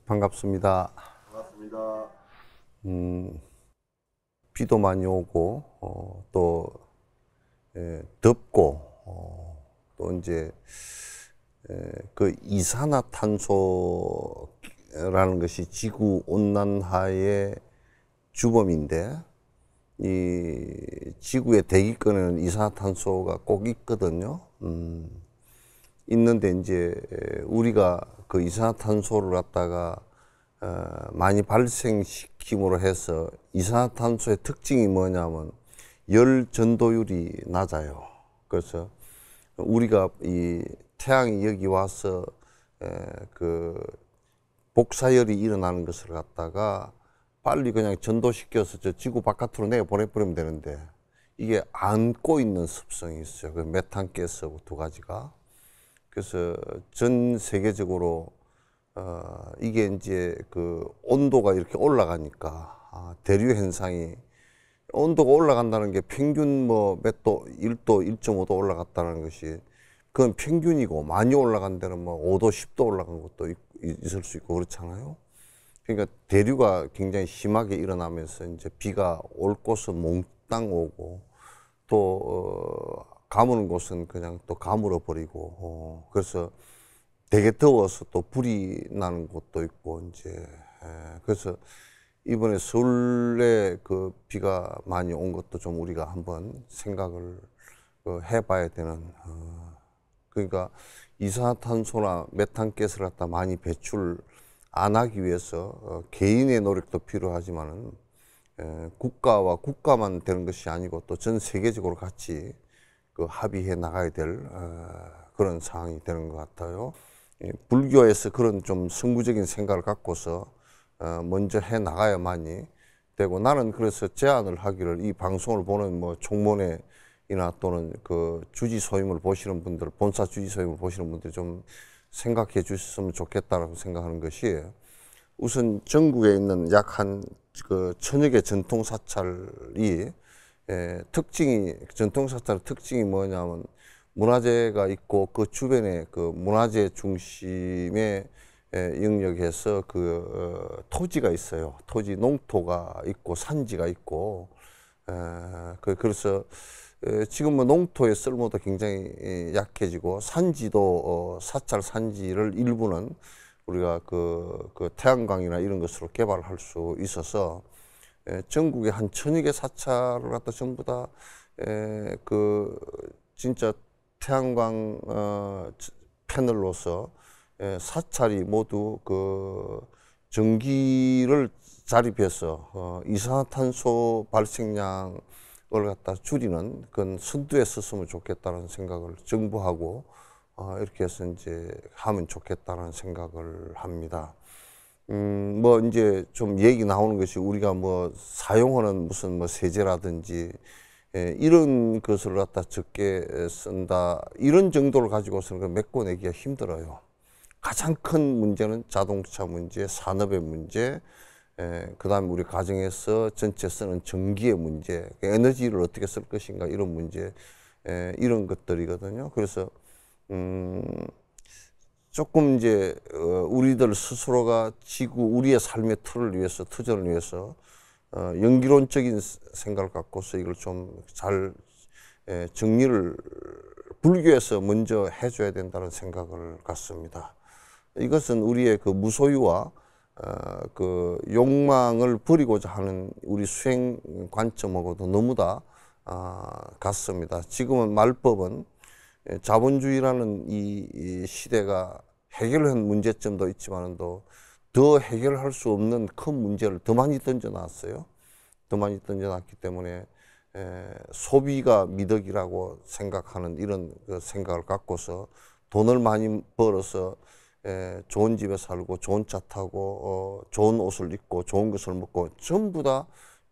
반갑습니다. 반갑습니다. 비도 많이 오고, 또, 덥고, 또 이제, 그 이산화탄소라는 것이 지구 온난화의 주범인데, 이 지구의 대기권에는 이산화탄소가 꼭 있거든요. 있는데 이제 우리가 그 이산화탄소를 갖다가 많이 발생시킴으로 해서 이산화탄소의 특징이 뭐냐면 열 전도율이 낮아요. 그래서 우리가 이 태양이 여기 와서 그 복사열이 일어나는 것을 갖다가 빨리 그냥 전도시켜서 저 지구 바깥으로 내어 보내버리면 되는데 이게 안고 있는 습성이 있어요. 그 메탄가스 두 가지가. 그래서 전 세계적으로 이게 이제 그 온도가 이렇게 올라가니까 대류 현상이 온도가 올라간다는 게 평균 뭐 몇 도, 1도, 1.5도 올라갔다는 것이 그건 평균이고 많이 올라간 데는 뭐 5도, 10도 올라간 것도 있을 수 있고 그렇잖아요. 그러니까 대류가 굉장히 심하게 일어나면서 이제 비가 올 곳은 몽땅 오고 또 가무는 곳은 그냥 또 가물어 버리고 그래서 되게 더워서 또 불이 나는 곳도 있고 이제 그래서 이번에 서울에 그 비가 많이 온 것도 좀 우리가 한번 생각을 해봐야 되는 그러니까 이산화탄소나 메탄가스를 갖다 많이 배출 안 하기 위해서 개인의 노력도 필요하지만은 국가와 국가만 되는 것이 아니고 또 전 세계적으로 같이 그 합의해 나가야 될 그런 상황이 되는 것 같아요. 불교에서 그런 좀 선구적인 생각을 갖고서 먼저 해 나가야만이 되고 나는 그래서 제안을 하기를 이 방송을 보는 뭐 총무회이나 또는 그 주지 소임을 보시는 분들, 본사 주지 소임을 보시는 분들이 좀 생각해 주셨으면 좋겠다라고 생각하는 것이 우선 전국에 있는 약 한 그 1000여 개 전통 사찰이 특징이 전통 사찰의 특징이 뭐냐면 문화재가 있고 그 주변에 그 문화재 중심의 영역에서 그 토지가 있어요. 토지 농토가 있고 산지가 있고 그래서 지금 뭐 농토의 쓸모도 굉장히 약해지고 산지도 사찰 산지를 일부는 우리가 그 태양광이나 이런 것으로 개발할 수 있어서 전국에 한 1000여 개 사찰을 갖다 전부 다 그 진짜 태양광 패널로서 사찰이 모두 그 전기를 자립해서 이산화탄소 발생량을 갖다 줄이는 그런 선두에 섰으면 좋겠다는 생각을 정부하고 이렇게 해서 이제 하면 좋겠다는 생각을 합니다. 뭐 이제 좀 얘기 나오는 것이 우리가 뭐 사용하는 무슨 뭐 세제라든지 이런 것을 갖다 적게 쓴다 이런 정도를 가지고서는 메꿔내기가 힘들어요. 가장 큰 문제는 자동차 문제, 산업의 문제, 그다음에 우리 가정에서 전체 쓰는 전기의 문제, 에너지를 어떻게 쓸 것인가 이런 문제, 이런 것들이거든요. 그래서 조금 이제 우리들 스스로가 지구 우리의 삶의 틀을 위해서 터전을 위해서 연기론적인 생각을 갖고서 이걸 좀 잘 정리를 불교에서 먼저 해줘야 된다는 생각을 갖습니다. 이것은 우리의 그 무소유와 그 욕망을 버리고자 하는 우리 수행 관점하고도 너무 다 같습니다. 지금은 말법은 자본주의라는 이 시대가 해결한 문제점도 있지만도 더 해결할 수 없는 큰 문제를 더 많이 던져놨어요. 더 많이 던져놨기 때문에 소비가 미덕이라고 생각하는 이런 그 생각을 갖고서 돈을 많이 벌어서 좋은 집에 살고 좋은 차 타고 좋은 옷을 입고 좋은 것을 먹고 전부 다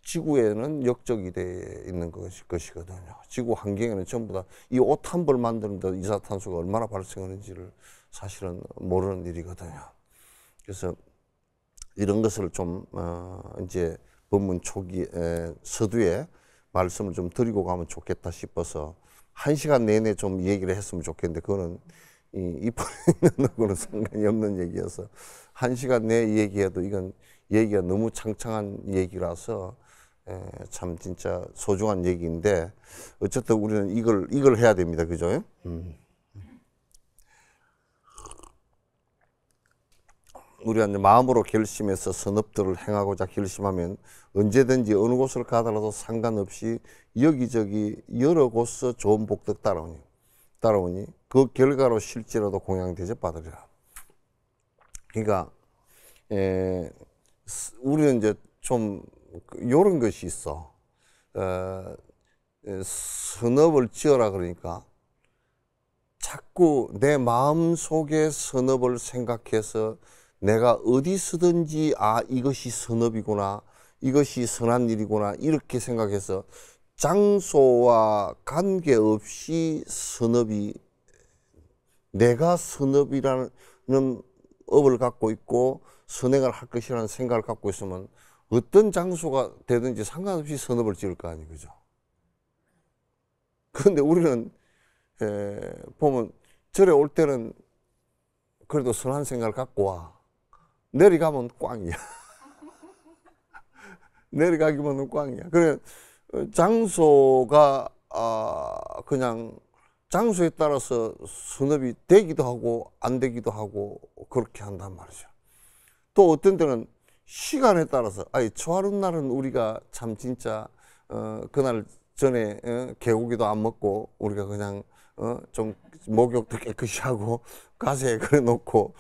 지구에는 역적이 돼 있는 것이거든요. 지구 환경에는 전부 다 이 옷 한 벌 만드는데 이산화탄소가 얼마나 발생하는지를 사실은 모르는 일이거든요. 그래서 이런 것을 좀 이제 법문 초기 서두에 말씀을 좀 드리고 가면 좋겠다 싶어서 1시간 내내 좀 얘기를 했으면 좋겠는데 그거는 이빨 있는 거는 상관이 없는 얘기여서 1시간 내 얘기해도 이건 얘기가 너무 창창한 얘기라서 참 진짜 소중한 얘기인데 어쨌든 우리는 이걸 해야 됩니다. 그죠? 우리가 이제 마음으로 결심해서 선업들을 행하고자 결심하면 언제든지 어느 곳을 가더라도 상관없이 여기저기 여러 곳서 좋은 복덕 따라오니 그 결과로 실제로도 공양 대접받으리라. 그러니까 우리는 이제 좀 요런 것이 있어. 선업을 지어라 그러니까 자꾸 내 마음속에 선업을 생각해서 내가 어디서든지 이것이 선업이구나, 이것이 선한 일이구나 이렇게 생각해서 장소와 관계없이 선업이, 내가 선업이라는 업을 갖고 있고 선행을 할 것이라는 생각을 갖고 있으면 어떤 장소가 되든지 상관없이 선업을 지을 거 아니에요. 그죠? 그런데 우리는 보면 절에 올 때는 그래도 선한 생각을 갖고 와. 내려가면 꽝이야. 내려가기만 꽝이야. 그래 장소가 그냥 장소에 따라서 선업이 되기도 하고 안 되기도 하고 그렇게 한단 말이죠. 또 어떤 때는 시간에 따라서 초하룻 날은 우리가 참 진짜 그날 전에 개고기도 안 먹고 우리가 그냥 좀 목욕도 깨끗이 하고 가세에 그래 놓고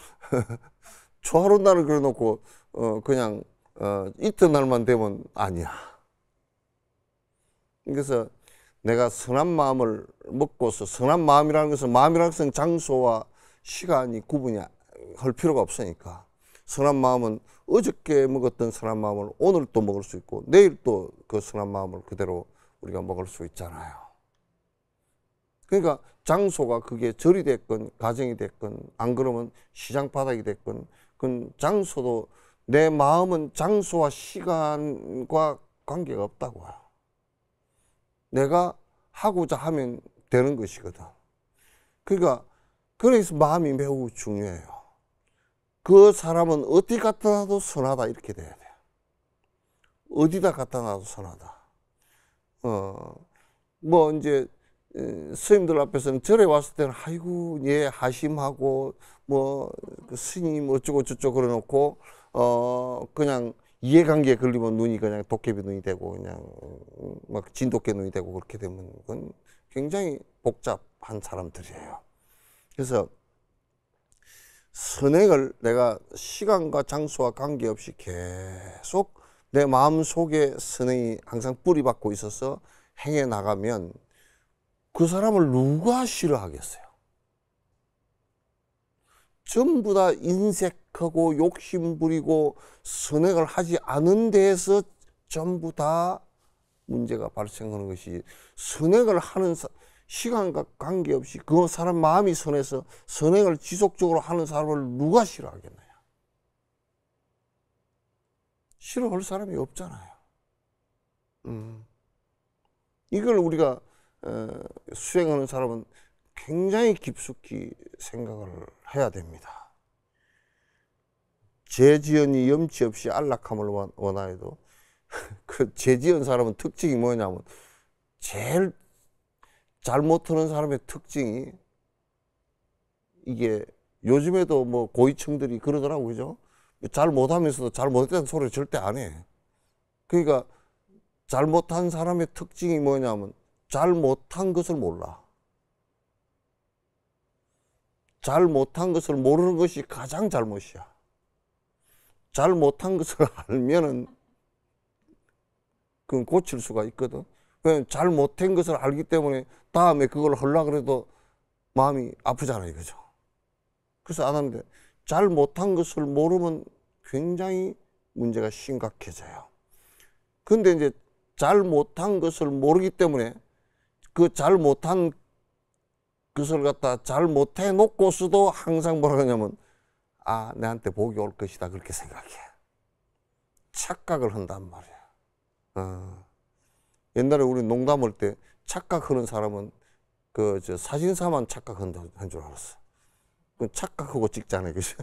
초하룻 날을 그래 놓고 그냥 이튿날만 되면 아니야. 그래서 내가 선한 마음을 먹고서, 선한 마음이라는 것은 장소와 시간이 구분이 할 필요가 없으니까 선한 마음은 어저께 먹었던 선한 마음을 오늘 또 먹을 수 있고 내일 또 그 선한 마음을 그대로 우리가 먹을 수 있잖아요. 그러니까 장소가 그게 절이 됐건 가정이 됐건 안 그러면 시장 바닥이 됐건 그 장소도, 내 마음은 장소와 시간과 관계가 없다고요. 내가 하고자 하면 되는 것이거든. 그러니까 그래서 마음이 매우 중요해요. 그 사람은 어디 갖다 놔도 선하다 이렇게 돼야 돼요. 어디다 갖다 놔도 선하다. 뭐 이제 스님들 앞에서는 절에 왔을 때는 아이고 예 하심하고 뭐 그 스님 어쩌고 저쩌고 그래 놓고 그냥 이해관계에 걸리면 눈이 그냥 도깨비 눈이 되고 그냥 막 진돗개 눈이 되고 그렇게 되면 그건 굉장히 복잡한 사람들이에요. 그래서 선행을 내가 시간과 장소와 관계없이 계속 내 마음속에 선행이 항상 뿌리박고 있어서 행해 나가면 그 사람을 누가 싫어하겠어요? 전부 다 인색하고 욕심부리고 선행을 하지 않은 데에서 전부 다 문제가 발생하는 것이, 선행을 하는 시간과 관계없이 그 사람 마음이 선해서 선행을 지속적으로 하는 사람을 누가 싫어하겠나요? 싫어할 사람이 없잖아요. 이걸 우리가 수행하는 사람은 굉장히 깊숙이 생각을 해야 됩니다. 죄지연이 염치 없이 안락함을 원하여도 그 죄지은 사람은 특징이 뭐냐면 제일 잘못하는 사람의 특징이, 이게 요즘에도 뭐 고위층들이 그러더라고요. 그죠? 잘못하면서도 잘못했다는 소리를 절대 안 해. 그러니까 잘못한 사람의 특징이 뭐냐면 잘못한 것을 몰라. 잘못한 것을 모르는 것이 가장 잘못이야. 잘못한 것을 알면은 그건 고칠 수가 있거든. 왜냐면 잘못한 것을 알기 때문에 다음에 그걸 하려고 해도 마음이 아프잖아요. 그죠? 그래서 안 하는데, 잘못한 것을 모르면 굉장히 문제가 심각해져요. 근데 이제 잘못한 것을 모르기 때문에 그 잘못한 그것을 갖다 잘못해 놓고서도 항상 뭐라 그러냐면 내한테 복이 올 것이다 그렇게 생각해. 착각을 한단 말이야. 옛날에 우리 농담할 때 착각하는 사람은 사진사만 착각한 줄 알았어. 그 착각하고 찍잖아요. 그죠?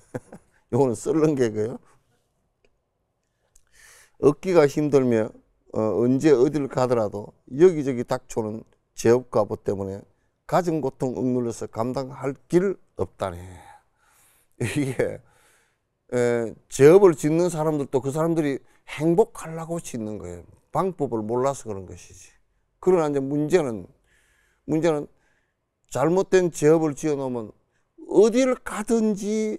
요거는 썰는 개그예요. 얻기가 힘들며 언제 어디를 가더라도 여기저기 닥쳐오는 제업가보 때문에 가정 고통 억눌려서 감당할 길 없다네. 이게 제업을 짓는 사람들도 그 사람들이 행복하려고 짓는 거예요. 방법을 몰라서 그런 것이지. 그러나 이제 문제는 잘못된 제업을 지어 놓으면 어디를 가든지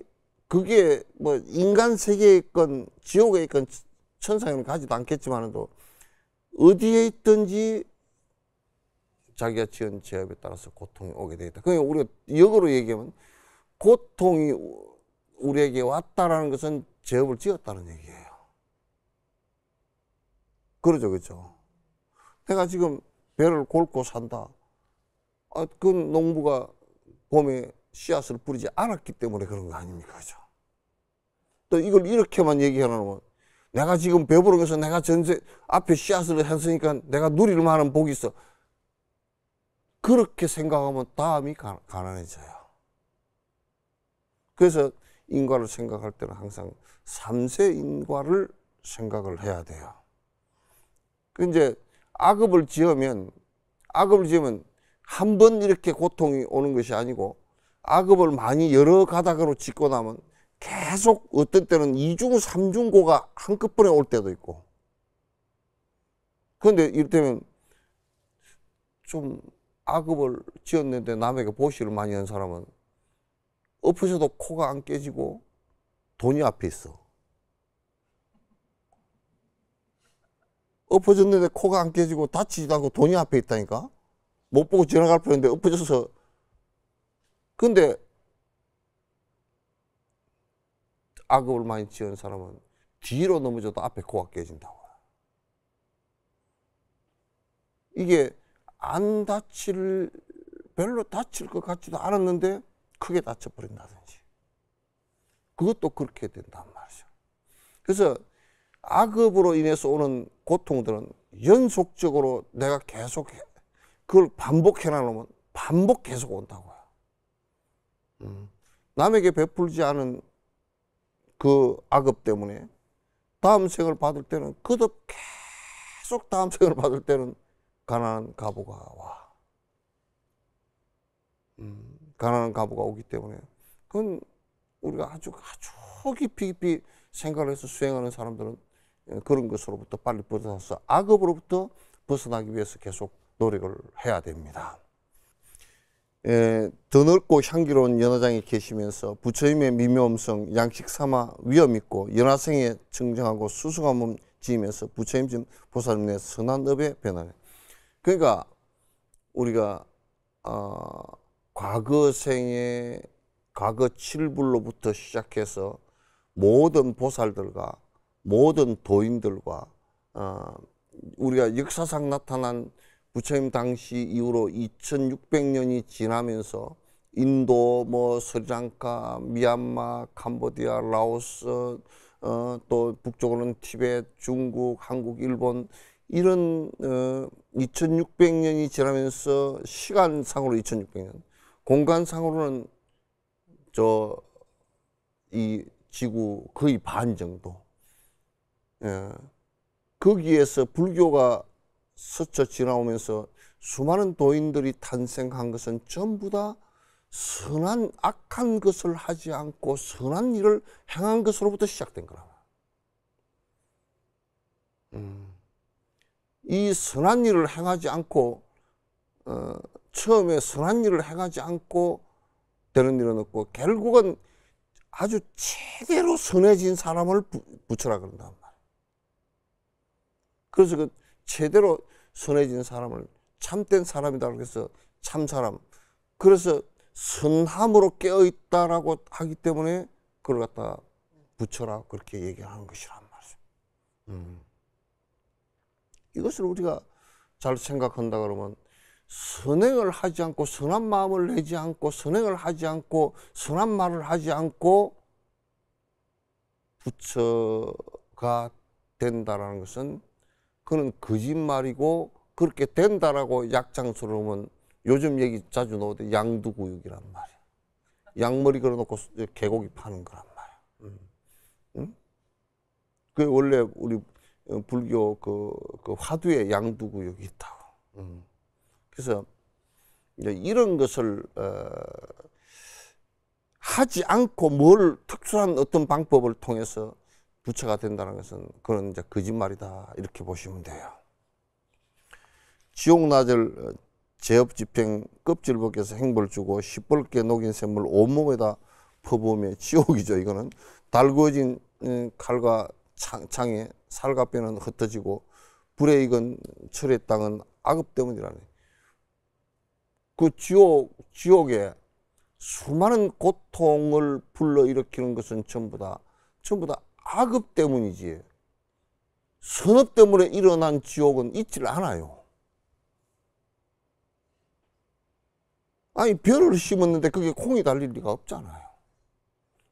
그게 뭐 인간 세계에 있건 지옥에 있건 천상에는 가지도 않겠지만도 어디에 있든지 자기가 지은 제업에 따라서 고통이 오게 되겠다. 그러니까 우리가 역으로 얘기하면 고통이 우리에게 왔다라는 것은 제업을 지었다는 얘기예요. 그러죠, 그렇죠? 내가 지금 배를 골고 산다. 그 농부가 봄에 씨앗을 뿌리지 않았기 때문에 그런 거 아닙니까, 그죠? 또 이걸 이렇게만 얘기하면 내가 지금 배부른 것은 내가 전세 앞에 씨앗을 했으니까 내가 누릴 만한 복이 있어. 그렇게 생각하면 다음이 가난해져요. 그래서 인과를 생각할 때는 항상 3세 인과를 생각을 해야 돼요. 이제 악업을 지으면 한 번 이렇게 고통이 오는 것이 아니고 악업을 많이 여러 가닥으로 짓고 나면 계속 어떤 때는 이중 삼중고가 한꺼번에 올 때도 있고. 그런데 이를테면 좀 악업을 지었는데 남에게 보시를 많이 한 사람은 엎어져도 코가 안 깨지고 돈이 앞에 있어. 엎어졌는데 코가 안 깨지고 다치지도 않고 돈이 앞에 있다니까. 못 보고 지나갈 뻔했는데 엎어져서. 근데 악업을 많이 지은 사람은 뒤로 넘어져도 앞에 코가 깨진다고. 이게 별로 다칠 것 같지도 않았는데 크게 다쳐버린다든지. 그것도 그렇게 된단 말이죠. 그래서 악업으로 인해서 오는 고통들은 연속적으로 내가 계속 그걸 반복해 나누면 반복 계속 온다고요. 남에게 베풀지 않은 그 악업 때문에 다음 생을 받을 때는 그도 계속 다음 생을 받을 때는 가난한 가부가 와. 가난한 가부가 오기 때문에 그건 우리가 아주 깊이 생각을 해서 수행하는 사람들은 그런 것으로부터 빨리 벗어나서 악업으로부터 벗어나기 위해서 계속 노력을 해야 됩니다. 더 넓고 향기로운 연화장에 계시면서 부처님의 미묘음성 양식 삼아 위엄 있고 연화생에 청정하고 수승한 몸 지으면서 부처님 지금 보살님의 선한업에 변하네. 그러니까 우리가 과거 생에 과거 7불로부터 시작해서 모든 보살들과 모든 도인들과 우리가 역사상 나타난 부처님 당시 이후로 2600년이 지나면서 인도, 스리랑카, 미얀마, 캄보디아, 라오스, 또 북쪽으로는 티베트, 중국, 한국, 일본 이런 2600년이 지나면서 시간상으로 2600년, 공간상으로는 이 지구 거의 반 정도. 거기에서 불교가 스쳐 지나오면서 수많은 도인들이 탄생한 것은 전부 다 선한 악한 것을 하지 않고 선한 일을 행한 것으로부터 시작된 거라. 이 선한 일을 행하지 않고 처음에 선한 일을 행하지 않고 되는 일은 없고 결국은 아주 제대로 선해진 사람을 부처라 그런단 말이에요. 그래서 그 제대로 선해진 사람을 참된 사람이다 그래서 참사람. 그래서 선함으로 깨어있다라고 하기 때문에 그걸 갖다 부처라 그렇게 얘기하는 것이란 말이죠. 이것을 우리가 잘 생각한다 그러면 선행을 하지 않고 선한 마음을 내지 않고 선행을 하지 않고 선한 말을 하지 않고 부처가 된다라는 것은 그는 거짓말이고 그렇게 된다라고 약장스러우면 요즘 얘기 자주 나오는데 양두구육이란 말이야. 양머리 걸어놓고 개고기 파는 거란 말이야. 응? 그 원래 우리 불교 그 화두에 양두구역이 있다고. 그래서 이제 이런 것을 하지 않고 뭘 특수한 어떤 방법을 통해서 부처가 된다는 것은 그건 이제 거짓말이다 이렇게 보시면 돼요. 지옥나절 제업집행 껍질 벗겨서 행벌 주고 시뻘게 녹인 샘물 온몸에다 퍼부으며 지옥이죠. 이거는 달구어진 칼과 창에 살과 뼈는 흩어지고 불에 익은 철의 땅은 악업 때문이라네. 그 지옥에 수많은 고통을 불러일으키는 것은 전부 다 악업 때문이지. 선업 때문에 일어난 지옥은 있질 않아요. 아니 벼를 심었는데 그게 콩이 달릴 리가 없잖아요.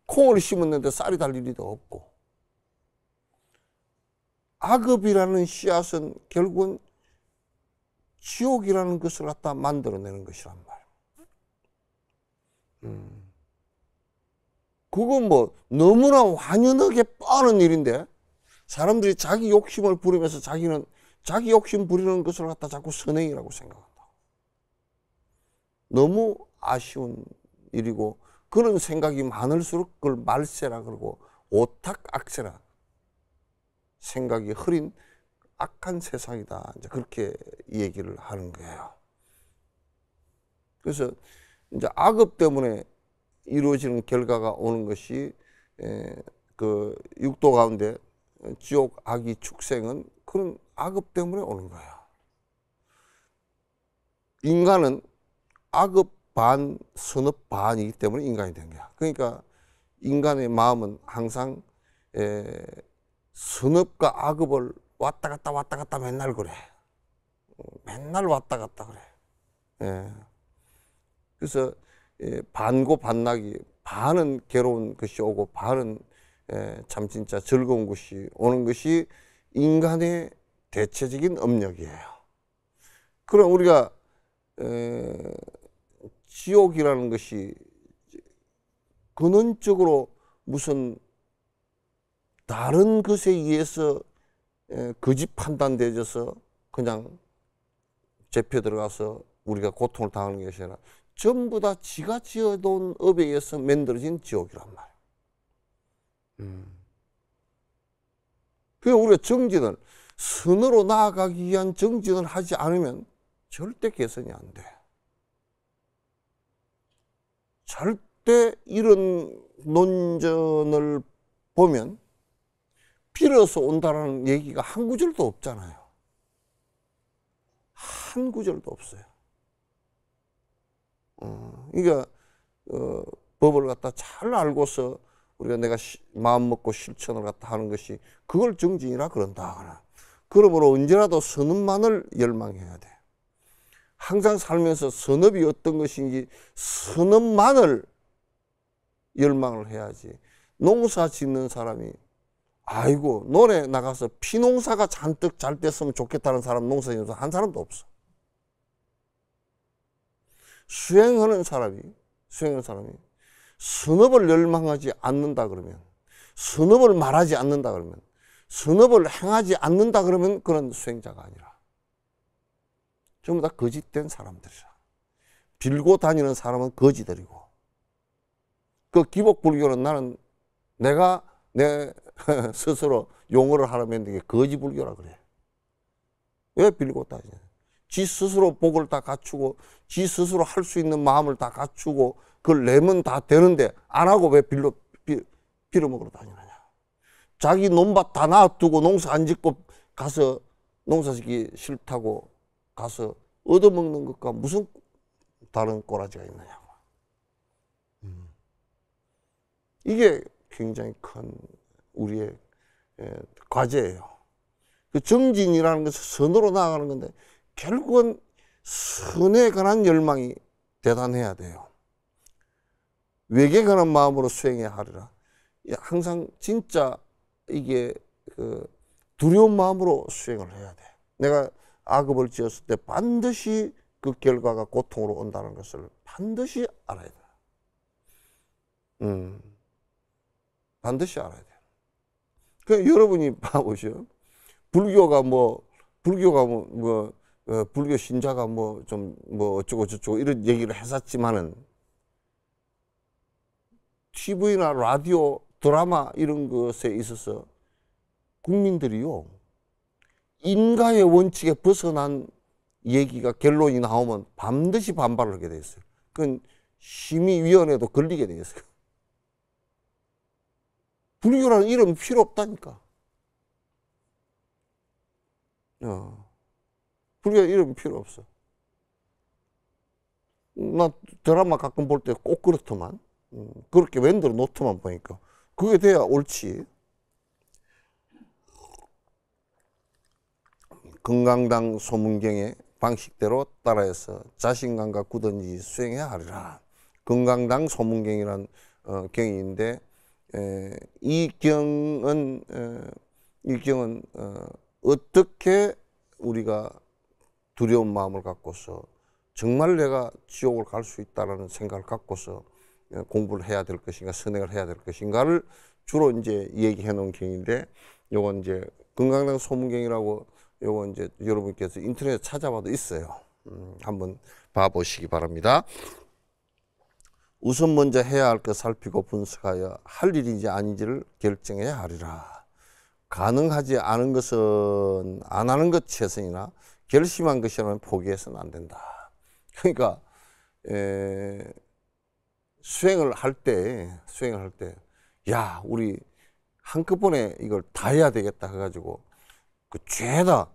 콩을 심었는데 쌀이 달릴 리도 없고. 악업이라는 씨앗은 결국은 지옥이라는 것을 갖다 만들어내는 것이란 말이에요. 그건 뭐 너무나 완연하게 뻔한 일인데 사람들이 자기 욕심을 부리면서 자기는 자기 욕심 부리는 것을 갖다 자꾸 선행이라고 생각한다. 너무 아쉬운 일이고 그런 생각이 많을수록 그걸 말세라 그러고 오탁악세라 생각이 흐린 악한 세상이다. 이제 그렇게 얘기를 하는 거예요. 그래서 이제 악업 때문에 이루어지는 결과가 오는 것이 그 육도 가운데 지옥 악이 축생은 그런 악업 때문에 오는 거예요. 인간은 악업 반, 선업 반이기 때문에 인간이 된 거야. 그러니까 인간의 마음은 항상 선업과 악업을 왔다 갔다 맨날 그래. 맨날 왔다 갔다 그래. 예. 그래서 반고 반락이 반은 괴로운 것이 오고 반은 참 진짜 즐거운 것이 오는 것이 인간의 대체적인 업력이에요. 그럼 우리가 지옥이라는 것이 근원적으로 무슨 다른 것에 의해서 거짓 판단되어져서 그냥 잡혀 들어가서 우리가 고통을 당하는 것이 아니라 전부 다 지가 지어놓은 업에 의해서 만들어진 지옥이란 말이에요. 그래서 우리가 정진을 선으로 나아가기 위한 정진을 하지 않으면 절대 개선이 안 돼. 절대 이런 논전을 보면 빌어서 온다라는 얘기가 한 구절도 없잖아요. 한 구절도 없어요. 그러니까 법을 갖다 잘 알고서 우리가 내가 마음 먹고 실천을 갖다 하는 것이 그걸 정진이라 그런다. 그러므로 언제라도 선업만을 열망해야 돼. 항상 살면서 선업이 어떤 것인지 선업만을 열망을 해야지. 농사 짓는 사람이 아이고 논에 나가서 피농사가 잔뜩 잘 됐으면 좋겠다는 사람 농사 짓는 한 사람도 없어. 수행하는 사람이 선업을 열망하지 않는다 그러면, 선업을 말하지 않는다 그러면, 선업을 행하지 않는다 그러면 그런 수행자가 아니라 전부 다 거짓된 사람들이라. 빌고 다니는 사람은 거지들이고, 그 기복불교는 나는 내가 내 스스로 용어를 하라면 이게 거지불교라 그래. 왜 빌고 다니냐? 지 스스로 복을 다 갖추고 지 스스로 할 수 있는 마음을 다 갖추고 그걸 내면 다 되는데 안 하고 왜 빌어먹으러 다니느냐? 자기 논밭 다 놔두고 농사 안 짓고 가서 농사 짓기 싫다고 가서 얻어먹는 것과 무슨 다른 꼬라지가 있느냐고. 이게 굉장히 큰 우리의 과제예요. 그 정진이라는 것은 선으로 나아가는 건데 결국은 선에 관한 열망이 대단해야 돼요. 외계에 관한 마음으로 수행해야 하리라. 항상 진짜 이게 두려운 마음으로 수행을 해야 돼. 내가 악업을 지었을 때 반드시 그 결과가 고통으로 온다는 것을 반드시 알아야 돼. 반드시 알아야 돼요. 그 여러분이 봐보시오. 불교가 불교 신자가 어쩌고 저쩌고 이런 얘기를 했었지만은 TV나 라디오, 드라마 이런 것에 있어서 국민들이요, 인가의 원칙에 벗어난 얘기가 결론이 나오면 반드시 반발을 하게 돼 있어요. 그건 심의위원회도 걸리게 돼 있어요. 불교라는 이름이 필요 없다니까. 불교 이름이 필요 없어. 나 드라마 가끔 볼 때 꼭 그렇더만. 그렇게 웬들 노트만 보니까 그게 돼야 옳지. 금강당 소문경의 방식대로 따라해서 자신감과 굳은지 수행해야 하리라. 금강당 소문경이란 경인데, 이 경은 어떻게 우리가 두려운 마음을 갖고서 정말 내가 지옥을 갈 수 있다라는 생각을 갖고서 공부를 해야 될 것인가, 선행을 해야 될 것인가를 주로 이제 얘기해 놓은 경인데, 요건 이제 금강당 소문경이라고 요건 이제 여러분께서 인터넷에 찾아봐도 있어요. 한번 봐보시기 바랍니다. 우선 먼저 해야 할 것 살피고 분석하여 할 일인지 아닌지를 결정해야 하리라. 가능하지 않은 것은 안 하는 것 최선이나 결심한 것이라면 포기해서는 안 된다. 그러니까 수행을 할 때 야, 우리 한꺼번에 이걸 다 해야 되겠다 해가지고 그 죄다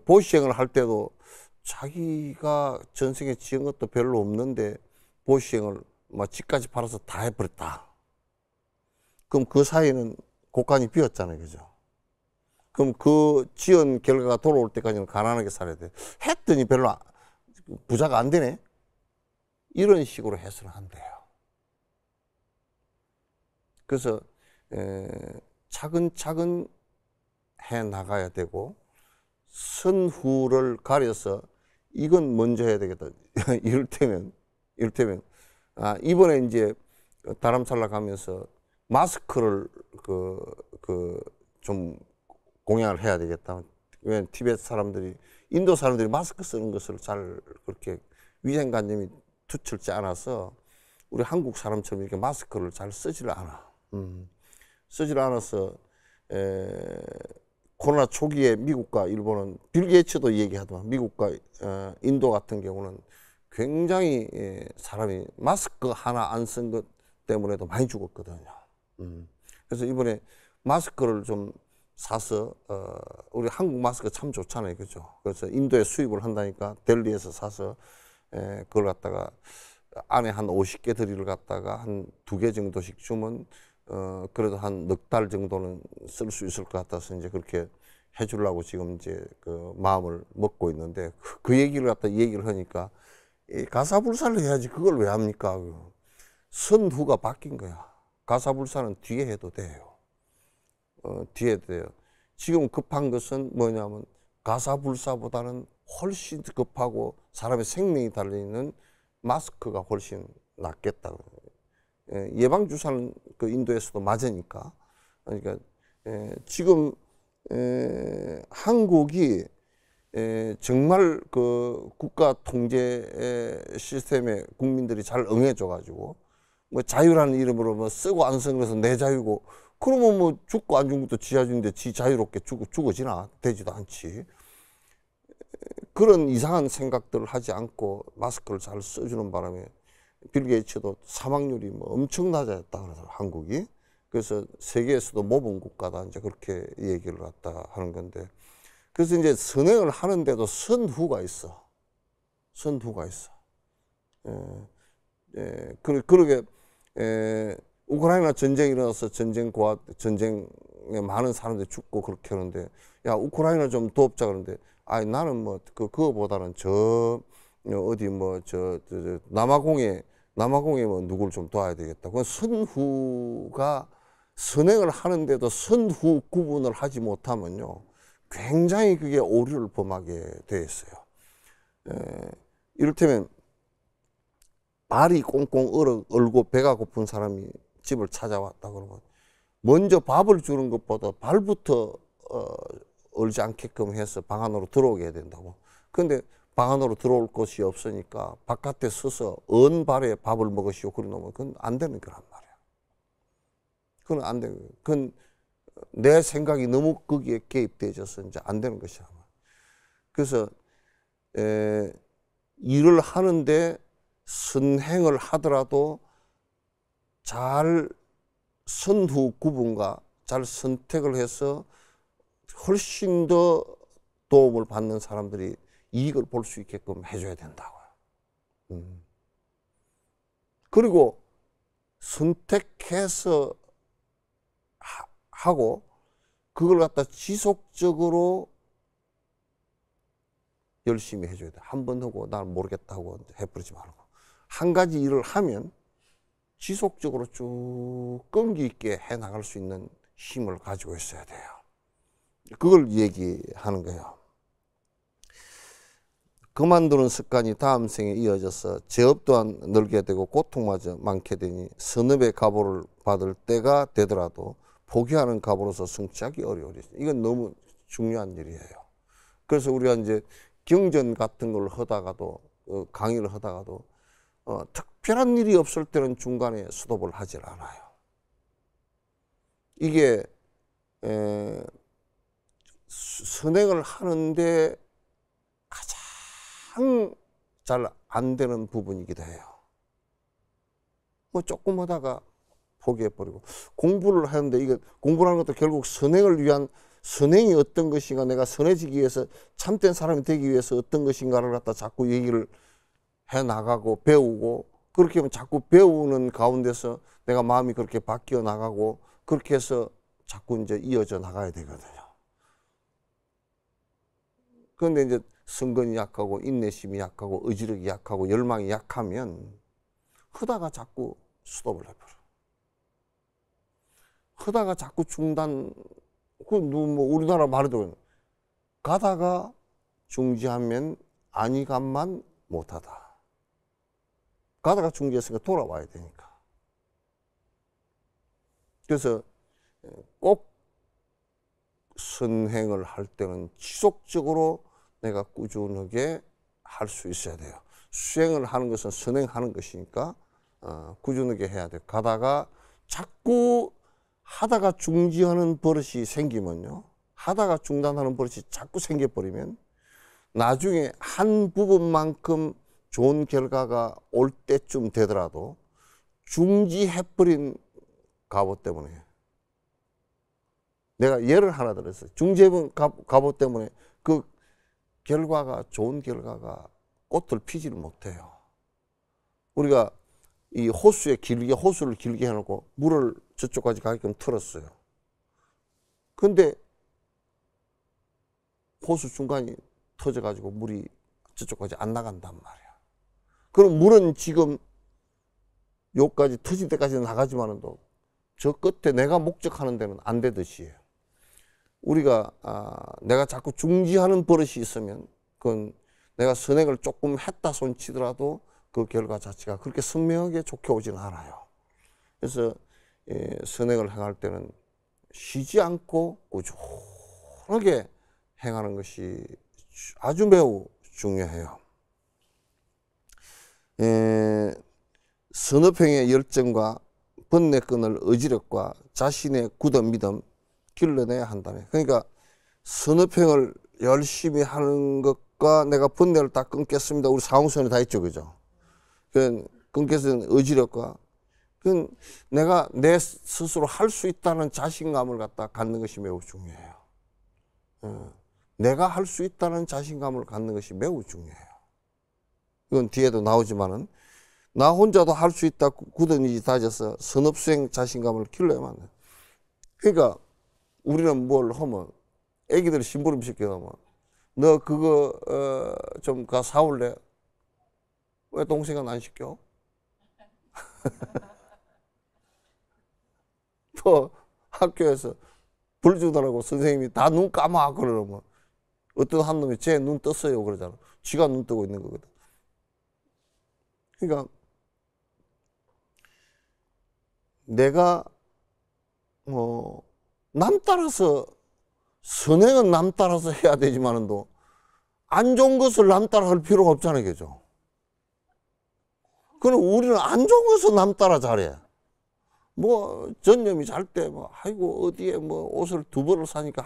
보시행을 할 때도 자기가 전생에 지은 것도 별로 없는데 보시행을 막 집까지 팔아서 다 해버렸다. 그럼 그 사이에는 곳간이 비었잖아요, 그죠? 그럼 그 지은 결과가 돌아올 때까지는 가난하게 살아야 돼. 했더니 별로 부자가 안 되네. 이런 식으로 해서는 안 돼요. 그래서 차근차근 해 나가야 되고, 선후를 가려서 이건 먼저 해야 되겠다. 이를테면 이번에 이제 다람살라 가면서 마스크를 좀 공약을 해야 되겠다. 왜냐면 티베트 사람들이, 인도 사람들이 마스크 쓰는 것을 잘 그렇게 위생관념이 투철지 않아서 우리 한국 사람처럼 이렇게 마스크를 잘 쓰지를 않아. 쓰지를 않아서 코로나 초기에 미국과 일본은, 빌 게이츠도 얘기하더만, 미국과 인도 같은 경우는 굉장히 사람이 마스크 하나 안 쓴 것 때문에도 많이 죽었거든요. 그래서 이번에 마스크를 좀 사서, 우리 한국 마스크 참 좋잖아요, 그죠? 그래서 인도에 수입을 한다니까 델리에서 사서 그걸 갖다가 안에 한 50개 들이를 갖다가 한 2개 정도씩 주면 그래도 한 넉 달 정도는 쓸 수 있을 것 같아서 이제 그렇게 해주려고 지금 이제 그 마음을 먹고 있는데, 그 얘기를 갖다 얘기를 하니까 가사불사를 해야지 그걸 왜 합니까? 선후가 바뀐 거야. 가사불사는 뒤에 해도 돼요. 뒤에 해도 돼요. 지금 급한 것은 뭐냐면 가사불사보다는 훨씬 급하고 사람의 생명이 달려있는 마스크가 훨씬 낫겠다. 예방주사는 그 인도에서도 맞으니까. 그러니까 지금 한국이 정말 그 국가 통제 시스템에 국민들이 잘 응해줘 가지고 뭐 자유라는 이름으로 뭐 쓰고 안 쓰는 것은 내 자유고, 그러면 뭐 죽고 안 죽는 것도 지 자유인데 지 자유롭게 죽어지나? 되지도 않지. 그런 이상한 생각들을 하지 않고 마스크를 잘 써주는 바람에 빌 게이츠도 사망률이 뭐 엄청 낮아졌다 그래서 한국이. 그래서 세계에서도 모범 국가다 이제 그렇게 얘기를 갖다 하는 건데, 그래서 이제 선행을 하는데도 선후가 있어. 선후가 있어. 그러게 우크라이나 전쟁이 일어나서 전쟁에 많은 사람들이 죽고 그렇게 하는데, 야, 우크라이나 좀 도와보자 그러는데, 아니 나는 뭐 그거보다는 남아공에 뭐 누구를 좀 도와야 되겠다. 그건 선후가 선행을 하는데도 선후 구분을 하지 못하면요, 굉장히 그게 오류를 범하게 돼 있어요. 이를테면 발이 꽁꽁 얼고 배가 고픈 사람이 집을 찾아왔다 그러면 먼저 밥을 주는 것보다 발부터 얼지 않게끔 해서 방 안으로 들어오게 해야 된다고. 그런데 방 안으로 들어올 곳이 없으니까 바깥에 서서 언 발에 밥을 먹으시오 그래 놓으면 그건 안 되는 거란 말이야. 그건 안 되는 거야. 그건 내 생각이 너무 거기에 개입되어져서 이제 안 되는 것이야. 그래서 일을 하는데 선행을 하더라도 잘 선후 구분과 잘 선택을 해서 훨씬 더 도움을 받는 사람들이 이익을 볼 수 있게끔 해줘야 된다고요. 그리고 선택해서 하고 그걸 갖다 지속적으로 열심히 해줘야 돼. 한 번 하고 난 모르겠다고 해버리지 말고 한 가지 일을 하면 지속적으로 쭉 끈기 있게 해나갈 수 있는 힘을 가지고 있어야 돼요. 그걸 얘기하는 거예요. 그만두는 습관이 다음 생에 이어져서 재업 또한 늘게 되고 고통마저 많게 되니 선업의 갑오를 받을 때가 되더라도 포기하는 갑오로서 성취하기 어려우리. 이건 너무 중요한 일이에요. 그래서 우리가 이제 경전 같은 걸 하다가도 강의를 하다가도 특별한 일이 없을 때는 중간에 스톱을 하질 않아요. 이게 선행을 하는데 가장 잘 안 되는 부분이기도 해요. 뭐 조금 하다가 포기해버리고 공부를 하는데 이게 공부라는 것도 결국 선행을 위한 선행이 어떤 것인가 내가 선해지기 위해서 참된 사람이 되기 위해서 어떤 것인가를 갖다 자꾸 얘기를 해나가고 배우고 그렇게 하면 자꾸 배우는 가운데서 내가 마음이 그렇게 바뀌어 나가고 그렇게 해서 자꾸 이제 이어져 나가야 되거든요. 그런데 이제 성건이 약하고 인내심이 약하고 의지력이 약하고 열망이 약하면 하다가 자꾸 스톱을 해버려. 하다가 자꾸 중단, 뭐 우리나라 말에도 가다가 중지하면 안이감만 못하다. 가다가 중지했으니까 돌아와야 되니까. 그래서 꼭 선행을 할 때는 지속적으로 내가 꾸준하게 할 수 있어야 돼요. 수행을 하는 것은 선행하는 것이니까 꾸준하게 해야 돼요. 가다가 자꾸 하다가 중지하는 버릇이 생기면요. 하다가 중단하는 버릇이 자꾸 생겨버리면 나중에 한 부분만큼 좋은 결과가 올 때쯤 되더라도 중지해버린 갑오 때문에 내가 예를 하나 들었어요. 중지해본 갑오 때문에 그 결과가 좋은 결과가 꽃을 피지를 못해요. 우리가 이 호수를 길게 해놓고 물을 저쪽까지 가게끔 틀었어요. 근데 호수 중간이 터져가지고 물이 저쪽까지 안 나간단 말이야. 그럼 물은 지금 요까지 터질 때까지는 나가지만은 저 끝에 내가 목적하는 데는 안 되듯이에요. 우리가 내가 자꾸 중지하는 버릇이 있으면 그건 내가 선행을 조금 했다 손치더라도 그 결과 자체가 그렇게 선명하게 좋게 오지는 않아요. 그래서 선행을 행할 때는 쉬지 않고 꾸준하게 행하는 것이 아주 매우 중요해요. 선업행의 열정과 번뇌끈을 의지력과 자신의 굳은 믿음 길러내야 한다네. 그러니까 선업행을 열심히 하는 것과 내가 번뇌를 다 끊겠습니다. 우리 사홍선에 다 있죠, 그죠? 끊겠는 의지력과 내가 내 스스로 할 수 있다는 자신감을 갖는 것이 매우 중요해요. 내가 할 수 있다는 자신감을 갖는 것이 매우 중요해요. 이건 뒤에도 나오지만은 나 혼자도 할 수 있다 굳은 의지 다져서 선업수행 자신감을 길러야만 돼. 그러니까 우리는 뭘 하면 애기들 심부름 시켜놓으면 너 그거 좀 가 사올래? 왜 동생은 안 시켜? 또 학교에서 불 주더라고 선생님이 다 눈 감아 그러면 어떤 한 놈이 쟤 눈 떴어요 그러잖아. 쥐가 눈 뜨고 있는 거거든. 그러니까 내가 남 따라서 선행은 남 따라서 해야 되지만도 안 좋은 것을 남 따라 할 필요가 없잖아요, 그죠? 그럼 우리는 안 좋은 것을 남 따라 잘해. 뭐 전념이 잘 때 뭐 아이고 어디에 뭐 옷을 2벌을 사니까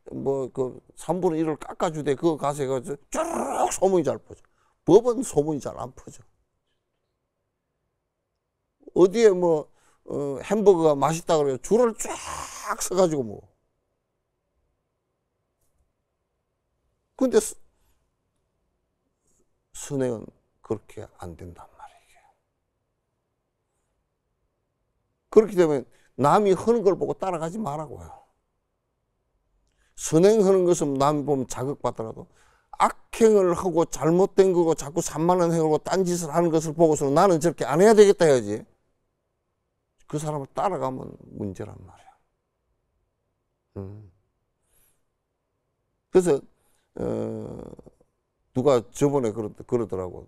그 3분의 1을 깎아주대. 그거 가서 해가지고 쭉 소문이 잘 퍼져. 법은 소문이 잘 안 퍼져. 어디에 뭐 햄버거가 맛있다 그래요. 줄을 쫙 서가지고 뭐. 근데 선행은 그렇게 안 된단 말이에요. 그렇기 때문에 남이 하는 걸 보고 따라가지 말라고요. 선행하는 것은 남이 보면 자극받더라도 악행을 하고 잘못된 거고 자꾸 산만한 행위를 하고 딴짓을 하는 것을 보고서는 나는 저렇게 안 해야 되겠다 해야지. 그 사람을 따라가면 문제란 말이야. 그래서 누가 저번에 그러더라고.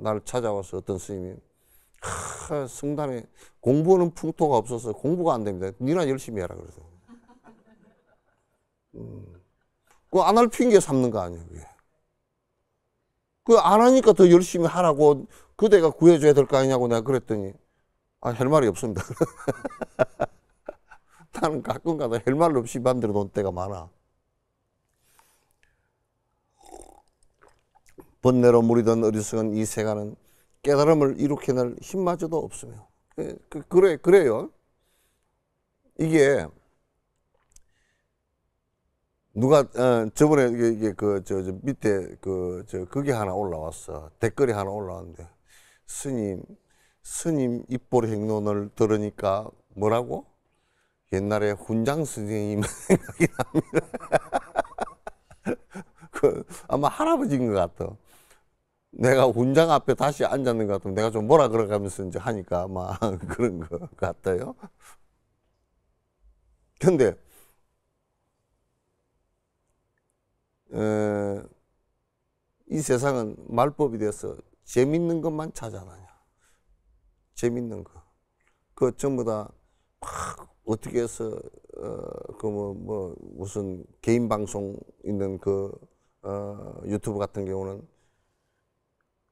나를 찾아와서 어떤 스님이 성단에 공부하는 풍토가 없어서 공부가 안 됩니다. 니나 열심히 해라 그래서. 그거 안 할 핑계 삼는 거 아니에요, 그게. 그거 안 하니까 더 열심히 하라고 그대가 구해줘야 될 거 아니냐고 내가 그랬더니 할 말이 없습니다. 나는 가끔가다 할 말 없이 만들어 놓은 때가 많아. 번뇌로 무리던 어리석은 이 세간은 깨달음을 일으켜낼 힘마저도 없으며. 그래요. 이게 누가 저번에 이게 저 밑에 그게 하나 올라왔어. 댓글이 하나 올라왔는데 스님 입볼 행론을 들으니까 뭐라고? 옛날에 훈장 선생님 생각이 납니다. 아마 할아버지인 것 같아. 내가 훈장 앞에 다시 앉았는 것 같으면 내가 좀 뭐라 그러가면서 이제 하니까 아마 그런 것 같아요. 근데 이 세상은 말법이 돼서 재밌는 것만 찾아다녀. 재밌는 거. 그 전부 다 막 어떻게 해서 무슨 개인 방송 있는 유튜브 같은 경우는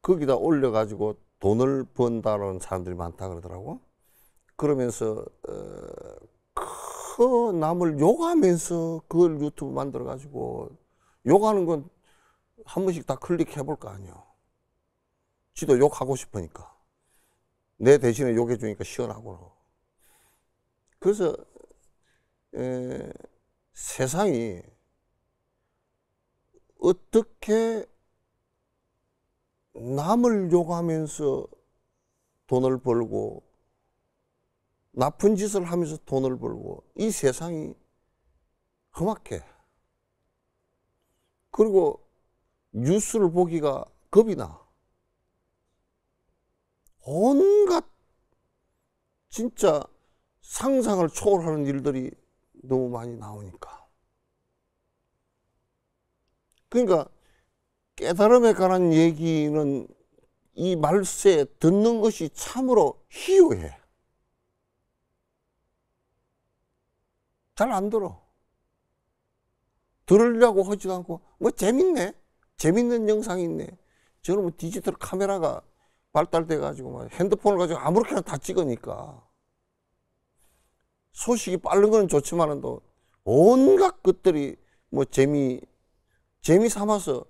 거기다 올려가지고 돈을 번다는 사람들이 많다 그러더라고. 그러면서 그 남을 욕하면서 그걸 유튜브 만들어가지고 욕하는 건 한 번씩 다 클릭해 볼 거 아니에요. 지도 욕하고 싶으니까. 내 대신에 욕해 주니까 시원하고. 그래서 세상이 어떻게 남을 욕하면서 돈을 벌고 나쁜 짓을 하면서 돈을 벌고 이 세상이 험악해. 그리고 뉴스를 보기가 겁이 나. 온갖 진짜 상상을 초월하는 일들이 너무 많이 나오니까. 그러니까 깨달음에 관한 얘기는 이 말세에 듣는 것이 참으로 희유해. 잘 안 들어. 들으려고 하지도 않고 뭐 재밌네. 재밌는 영상이 있네. 저는 뭐 디지털 카메라가 발달돼 가지고 막 핸드폰을 가지고 아무렇게나 다 찍으니까 소식이 빠른 건 좋지만은 또 온갖 것들이 뭐 재미 삼아서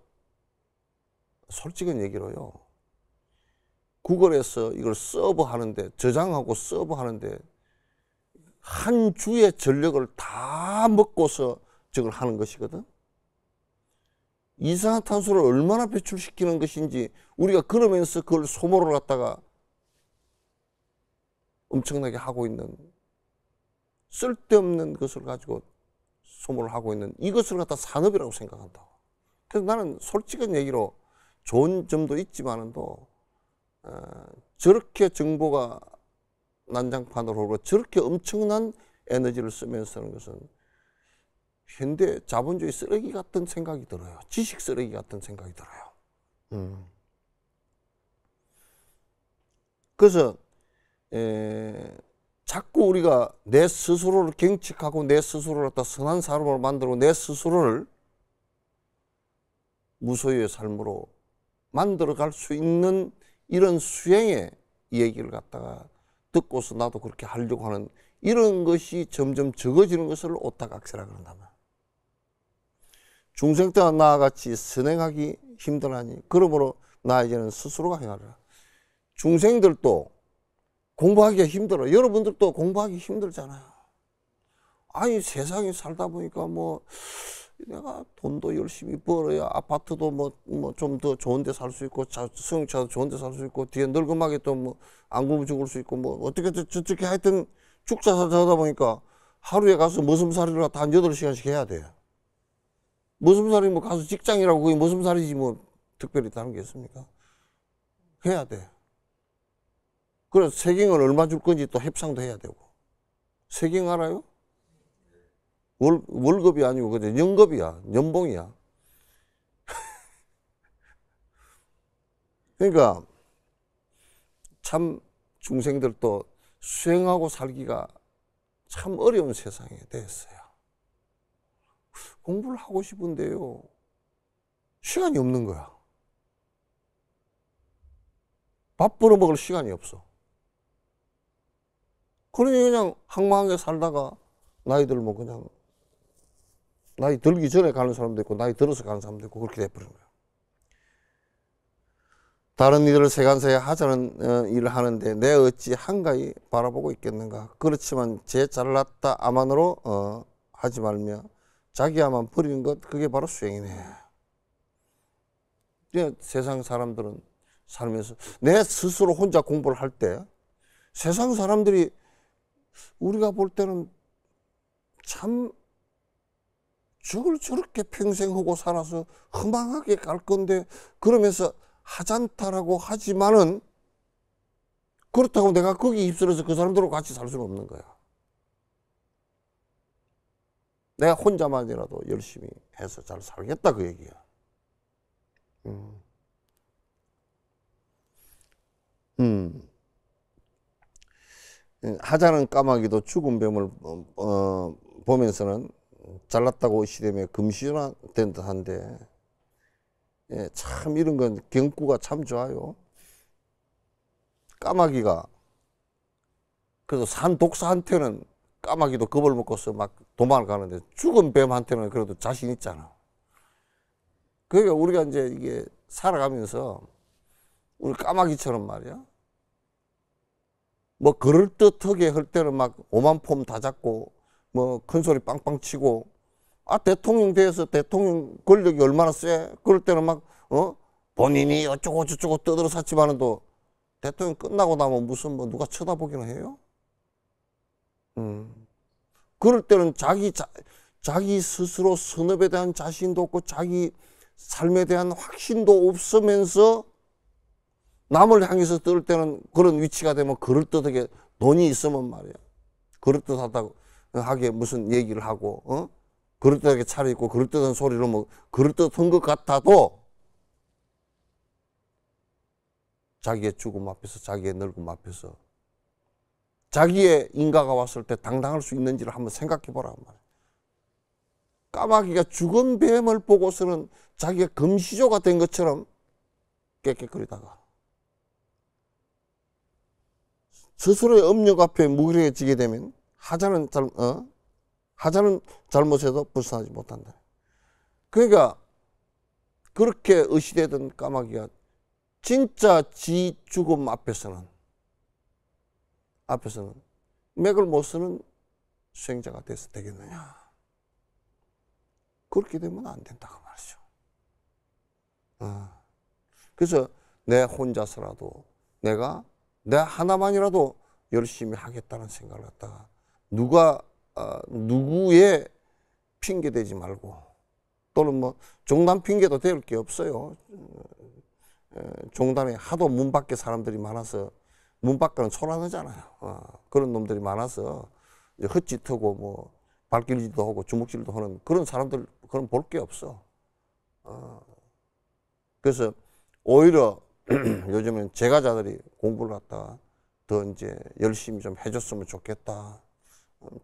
솔직한 얘기로요. 구글에서 이걸 서버하는데 저장하고 서버하는데 한 주의 전력을 다 먹고서 저걸 하는 것이거든. 이산화탄소를 얼마나 배출시키는 것인지 우리가 그러면서 그걸 소모를 갖다가 엄청나게 하고 있는 쓸데없는 것을 가지고 소모를 하고 있는 이것을 갖다 산업이라고 생각한다고. 그래서 나는 솔직한 얘기로 좋은 점도 있지만도 저렇게 정보가 난장판으로 오고 저렇게 엄청난 에너지를 쓰면서 하는 것은 현대 자본주의 쓰레기 같은 생각이 들어요. 지식 쓰레기 같은 생각이 들어요. 그래서 자꾸 우리가 내 스스로를 경직하고 내 스스로를 갖다 선한 사람으로 만들고 내 스스로를 무소유의 삶으로 만들어갈 수 있는 이런 수행의 얘기를 갖다가 듣고서 나도 그렇게 하려고 하는 이런 것이 점점 적어지는 것을 오타각세라 그런단 말이야. 중생 때와 나와 같이 선행하기 힘들하니 그러므로 나 이제는 스스로가 행하리라. 중생들도 공부하기가 힘들어. 여러분들도 공부하기 힘들잖아요. 아니 세상에 살다 보니까 뭐 내가 돈도 열심히 벌어야 아파트도 뭐 좀 더 좋은 데 살 수 있고 승용차도 좋은 데 살 수 있고 뒤에 늙음하게 또 뭐 안 굶어 죽을 수 있고 뭐 어떻게 저렇게 하여튼 죽자사자하다 보니까 하루에 가서 머슴살이를 다 한 8시간씩 해야 돼. 머슴살이 뭐 가서 직장이라고 그게 머슴살이지 뭐 특별히 다른 게 있습니까? 해야 돼. 그래서 세경을 얼마 줄 건지 또 협상도 해야 되고. 세경 알아요? 월급이 아니고 그냥 연급이야. 연봉이야. 그러니까 참 중생들도 수행하고 살기가 참 어려운 세상이 됐어요. 공부를 하고 싶은데요. 시간이 없는 거야. 밥 벌어 먹을 시간이 없어. 그러니 그냥 항망하게 살다가 나이 들면 그냥 나이 들기 전에 가는 사람도 있고 나이 들어서 가는 사람도 있고 그렇게 돼버린 거야. 다른 이들을 세간사에 하자는 일을 하는데 내 어찌 한가히 바라보고 있겠는가. 그렇지만 제 잘났다 아만으로 하지 말며 자기야만 버리는 것 그게 바로 수행이네. 세상 사람들은 살면서 내 스스로 혼자 공부를 할 때 세상 사람들이 우리가 볼 때는 참 저걸 저렇게 평생 하고 살아서 허망하게 갈 건데 그러면서 하찮다라고 하지만은 그렇다고 내가 거기 휩쓸려서 그 사람들하고 같이 살 수는 없는 거야. 내가 혼자만이라도 열심히 해서 잘 살겠다 그 얘기야. 하자는 까마귀도 죽은 뱀을 보면서는 잘났다고 시대에 금시나 된 듯한데 예, 참 이런 건 경구가 참 좋아요. 까마귀가 그래도 산 독사한테는 까마귀도 겁을 먹고서 막 도망을 가는데 죽은 뱀한테는 그래도 자신 있잖아. 그러니까 우리가 이제 이게 살아가면서 우리 까마귀처럼 말이야. 뭐 그럴듯하게 할 때는 막 오만 폼 다 잡고 뭐 큰 소리 빵빵 치고 대통령 돼서 대통령 권력이 얼마나 세? 그럴 때는 막 본인이 어쩌고 저쩌고 떠들어섰지만은 또 대통령 끝나고 나면 무슨 뭐 누가 쳐다보기는 해요? 그럴 때는 자기 스스로 선업에 대한 자신도 없고 자기 삶에 대한 확신도 없으면서 남을 향해서 떠들 때는 그런 위치가 되면 그럴듯하게 돈이 있으면 말이야. 그럴듯하다고 하게 무슨 얘기를 하고 그럴듯하게 차려입고 그럴듯한 소리를 뭐 그럴듯한 것 같아도 자기의 죽음 앞에서 자기의 늙음 앞에서 자기의 인가가 왔을 때 당당할 수 있는지를 한번 생각해 보라 말이야. 까마귀가 죽은 뱀을 보고서는 자기가 금시조가 된 것처럼 깨끗거리다가 스스로의 업력 앞에 무기력해지게 되면 하자는 잘못해도 불쌍하지 못한다. 그러니까 그렇게 의시되던 까마귀가 진짜 지 죽음 앞에서는 맥을 못 쓰는 수행자가 돼서 되겠느냐. 그렇게 되면 안 된다고 말이죠. 그래서 내 혼자서라도 내가 내 하나만이라도 열심히 하겠다는 생각을 갖다가 누구의 핑계 대지 말고 또는 뭐 종단 핑계도 될 게 없어요. 종단에 하도 문 밖에 사람들이 많아서 문 밖에는 소리 안 나잖아요. 그런 놈들이 많아서 헛짓하고 뭐 발길질도 하고 주먹질도 하는 그런 사람들 그런 볼 게 없어. 그래서 오히려 요즘엔 제가자들이 공부를 갖다가 더 이제 열심히 좀 해줬으면 좋겠다.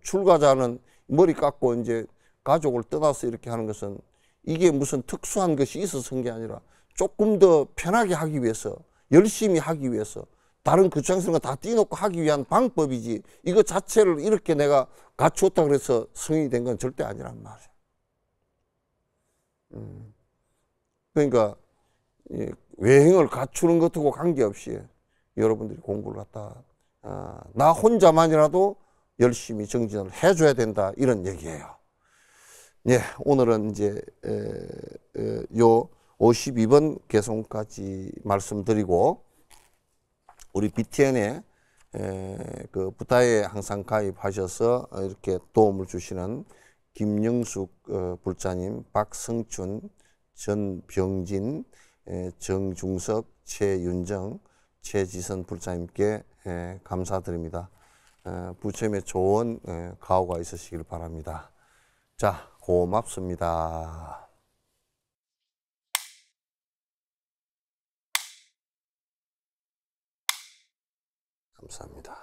출가자는 머리 깎고 이제 가족을 떠나서 이렇게 하는 것은 이게 무슨 특수한 것이 있어서 한 게 아니라 조금 더 편하게 하기 위해서, 열심히 하기 위해서, 다른 구청에서는 다 띄놓고 하기 위한 방법이지, 이거 자체를 이렇게 내가 갖추었다 그래서 성인이 된 건 절대 아니란 말이야. 그러니까 외행을 갖추는 것하고 관계없이 여러분들이 공부를 갖다 나 혼자만이라도 열심히 정진을 해줘야 된다, 이런 얘기예요. 예, 오늘은 이제 요 52번 개송까지 말씀드리고, 우리 BTN에 그 부타에 항상 가입하셔서 이렇게 도움을 주시는 김영숙 불자님, 박성춘, 전병진, 정중석, 최윤정, 최지선 불자님께 감사드립니다. 부처님의 좋은 가호가 있으시길 바랍니다. 자, 고맙습니다. 감사합니다.